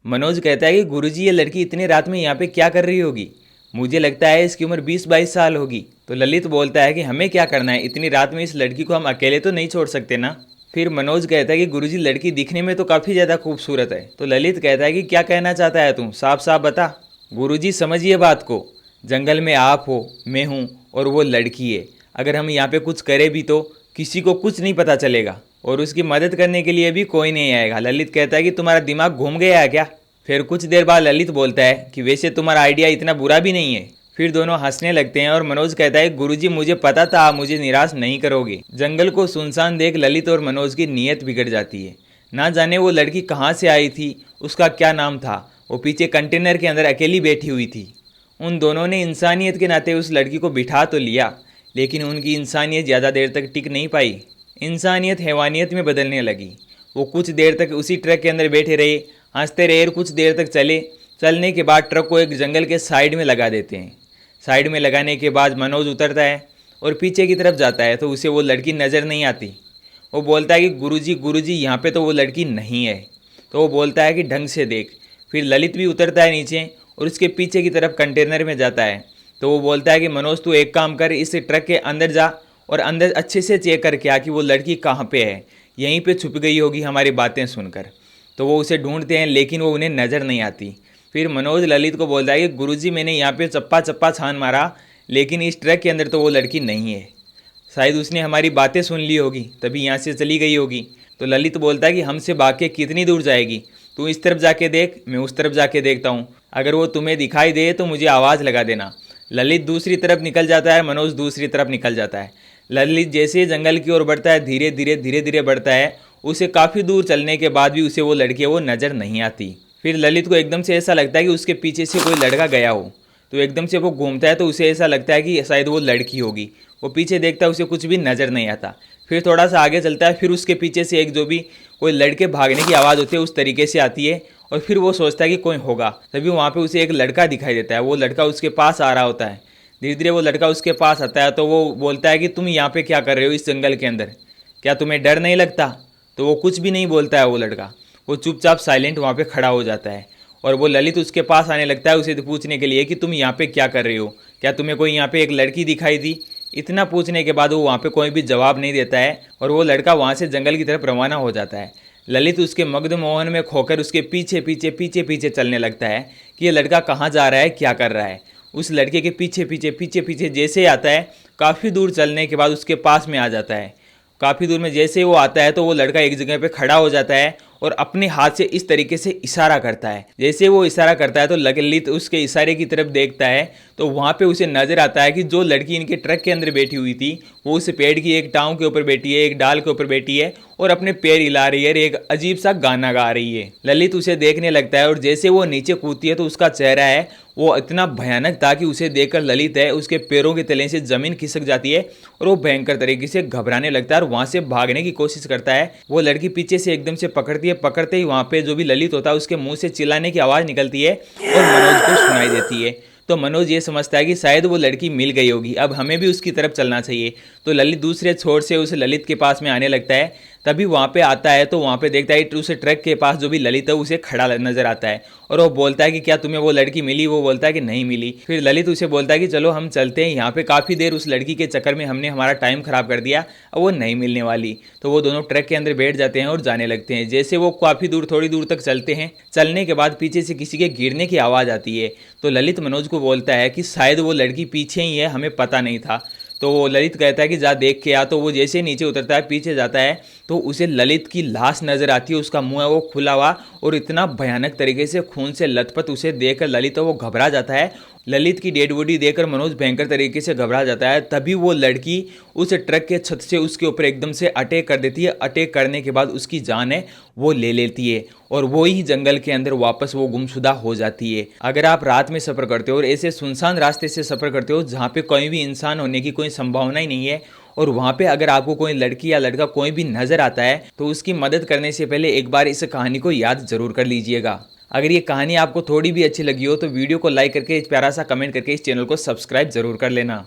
मनोज कहता है कि गुरुजी ये लड़की इतनी रात में यहाँ पे क्या कर रही होगी, मुझे लगता है इसकी उम्र 20-22 साल होगी। तो ललित बोलता है कि हमें क्या करना है, इतनी रात में इस लड़की को हम अकेले तो नहीं छोड़ सकते ना। फिर मनोज कहता है कि गुरुजी लड़की दिखने में तो काफ़ी ज़्यादा खूबसूरत है। तो ललित कहता है कि क्या कहना चाहता है तू, साफ साफ बता। गुरुजी समझिए बात को, जंगल में आप हो, मैं हूँ और वो लड़की है। अगर हम यहाँ पे कुछ करें भी तो किसी को कुछ नहीं पता चलेगा और उसकी मदद करने के लिए भी कोई नहीं आएगा। ललित कहता है कि तुम्हारा दिमाग घूम गया है क्या। फिर कुछ देर बाद ललित बोलता है कि वैसे तुम्हारा आइडिया इतना बुरा भी नहीं है। फिर दोनों हंसने लगते हैं और मनोज कहता है गुरुजी मुझे पता था आप मुझे निराश नहीं करोगे। जंगल को सुनसान देख ललित और मनोज की नीयत बिगड़ जाती है। ना जाने वो लड़की कहाँ से आई थी, उसका क्या नाम था, वो पीछे कंटेनर के अंदर अकेली बैठी हुई थी। उन दोनों ने इंसानियत के नाते उस लड़की को बिठा तो लिया, लेकिन उनकी इंसानियत ज़्यादा देर तक टिक नहीं पाई। इंसानियत हैवानियत में बदलने लगी। वो कुछ देर तक उसी ट्रक के अंदर बैठे रहे, हंसते रहे और कुछ देर तक चलने के बाद ट्रक को एक जंगल के साइड में लगा देते हैं। साइड में लगाने के बाद मनोज उतरता है और पीछे की तरफ जाता है तो उसे वो लड़की नज़र नहीं आती। वो बोलता है कि गुरुजी यहाँ पे तो वो लड़की नहीं है। तो वो बोलता है कि ढंग से देख। फिर ललित भी उतरता है नीचे और उसके पीछे की तरफ कंटेनर में जाता है। तो वो बोलता है कि मनोज तू एक काम कर, इस ट्रक के अंदर जा और अंदर अच्छे से चेक करके आ कि वो लड़की कहाँ पे है, यहीं पे छुप गई होगी हमारी बातें सुनकर। तो वो उसे ढूंढते हैं लेकिन वो उन्हें नज़र नहीं आती। फिर मनोज ललित को बोलता है कि गुरुजी मैंने यहाँ पे चप्पा चप्पा छान मारा, लेकिन इस ट्रक के अंदर तो वो लड़की नहीं है। शायद उसने हमारी बातें सुन ली होगी तभी यहाँ से चली गई होगी। तो ललित बोलता है कि हमसे भाग के कितनी दूर जाएगी, तू इस तरफ जाके देख, मैं उस तरफ जाके देखता हूँ, अगर वो तुम्हें दिखाई दे तो मुझे आवाज़ लगा देना। ललित दूसरी तरफ निकल जाता है, मनोज दूसरी तरफ निकल जाता है। ललित जैसे जंगल की ओर बढ़ता है, धीरे धीरे बढ़ता है। उसे काफ़ी दूर चलने के बाद भी उसे वो लड़की वो नज़र नहीं आती। फिर ललित को एकदम से ऐसा लगता है कि उसके पीछे से कोई लड़का गया हो। तो एकदम से वो घूमता है तो उसे ऐसा लगता है कि शायद वो लड़की होगी। वो पीछे देखता है, उसे कुछ भी नज़र नहीं आता। फिर थोड़ा सा आगे चलता है, फिर उसके पीछे से एक जो भी कोई लड़के भागने की आवाज़ होती है उस तरीके से आती है और फिर वो सोचता है कि कोई होगा। तभी वहाँ पे उसे एक लड़का दिखाई देता है। वो लड़का उसके पास आ रहा होता है। धीरे धीरे वो लड़का उसके पास आता है तो वो बोलता है कि तुम यहाँ पे क्या कर रहे हो इस जंगल के अंदर, क्या तुम्हें डर नहीं लगता। तो वो कुछ भी नहीं बोलता है। वो लड़का वो चुपचाप साइलेंट वहाँ पे खड़ा हो जाता है और वो ललित उसके पास आने लगता है उसे पूछने के लिए कि तुम यहाँ पे क्या कर रहे हो, क्या तुम्हें कोई यहाँ पे एक लड़की दिखाई दी। इतना पूछने के बाद वो वहाँ पे कोई भी जवाब नहीं देता है और वो लड़का वहाँ से जंगल की तरफ रवाना हो जाता है। ललित उसके मग्न मोहन में खोकर उसके पीछे चलने लगता है कि ये लड़का कहाँ जा रहा है, क्या कर रहा है। उस लड़के के पीछे जैसे आता है, काफ़ी दूर चलने के बाद उसके पास में आ जाता है। काफ़ी दूर में जैसे वो आता है तो वो लड़का एक जगह पे खड़ा हो जाता है और अपने हाथ से इस तरीके से इशारा करता है। जैसे वो इशारा करता है तो ललित उसके इशारे की तरफ देखता है तो वहाँ पे उसे नज़र आता है कि जो लड़की इनके ट्रक के अंदर बैठी हुई थी वो उस पेड़ की एक टाँग के ऊपर बैठी है, एक डाल के ऊपर बैठी है और अपने पैर हिला रही है, एक अजीब सा गाना गा रही है। ललित उसे देखने लगता है और जैसे वो नीचे कूदती है तो उसका चेहरा है वो इतना भयानक था कि उसे देखकर ललित है उसके पैरों के तले से ज़मीन खिसक जाती है और वो भयंकर तरीके से घबराने लगता है और वहाँ से भागने की कोशिश करता है। वो लड़की पीछे से एकदम से पकड़ती है, पकड़ते ही वहाँ पे जो भी ललित होता है उसके मुंह से चिल्लाने की आवाज़ निकलती है और मनोज को सुनाई देती है। तो मनोज ये समझता है कि शायद वो लड़की मिल गई होगी, अब हमें भी उसकी तरफ चलना चाहिए। तो ललित दूसरे छोर से उस ललित के पास में आने लगता है। तभी वहाँ पे आता है तो वहाँ पे देखता है उसे ट्रक के पास जो भी ललित है उसे खड़ा नजर आता है और वो बोलता है कि क्या तुम्हें वो लड़की मिली। वो बोलता है कि नहीं मिली। फिर ललित उसे बोलता है कि चलो हम चलते हैं, यहाँ पे काफ़ी देर उस लड़की के चक्कर में हमने हमारा टाइम खराब कर दिया, अब वो नहीं मिलने वाली। तो वो दोनों ट्रक के अंदर बैठ जाते हैं और जाने लगते हैं। जैसे वो काफ़ी दूर थोड़ी दूर तक चलते हैं, चलने के बाद पीछे से किसी के गिरने की आवाज़ आती है। तो ललित मनोज को बोलता है कि शायद वो लड़की पीछे ही है, हमें पता नहीं था। तो वो ललित कहता है कि जा देख के आ। तो वो जैसे नीचे उतरता है, पीछे जाता है तो उसे ललित की लाश नज़र आती है। उसका मुंह है वो खुला हुआ और इतना भयानक तरीके से खून से लथपथ उसे देखकर ललित वो घबरा जाता है। ललित की डेड बॉडी देखकर मनोज भयंकर तरीके से घबरा जाता है। तभी वो लड़की उस ट्रक के छत से उसके ऊपर एकदम से अटैक कर देती है। अटैक करने के बाद उसकी जान है वो ले लेती है और वो ही जंगल के अंदर वापस वो गुमशुदा हो जाती है। अगर आप रात में सफ़र करते हो और ऐसे सुनसान रास्ते से सफ़र करते हो जहाँ पे कोई भी इंसान होने की कोई संभावना ही नहीं है और वहाँ पे अगर आपको कोई लड़की या लड़का कोई भी नज़र आता है तो उसकी मदद करने से पहले एक बार इस कहानी को याद ज़रूर कर लीजिएगा। अगर ये कहानी आपको थोड़ी भी अच्छी लगी हो तो वीडियो को लाइक करके प्यारा सा कमेंट करके इस चैनल को सब्सक्राइब ज़रूर कर लेना।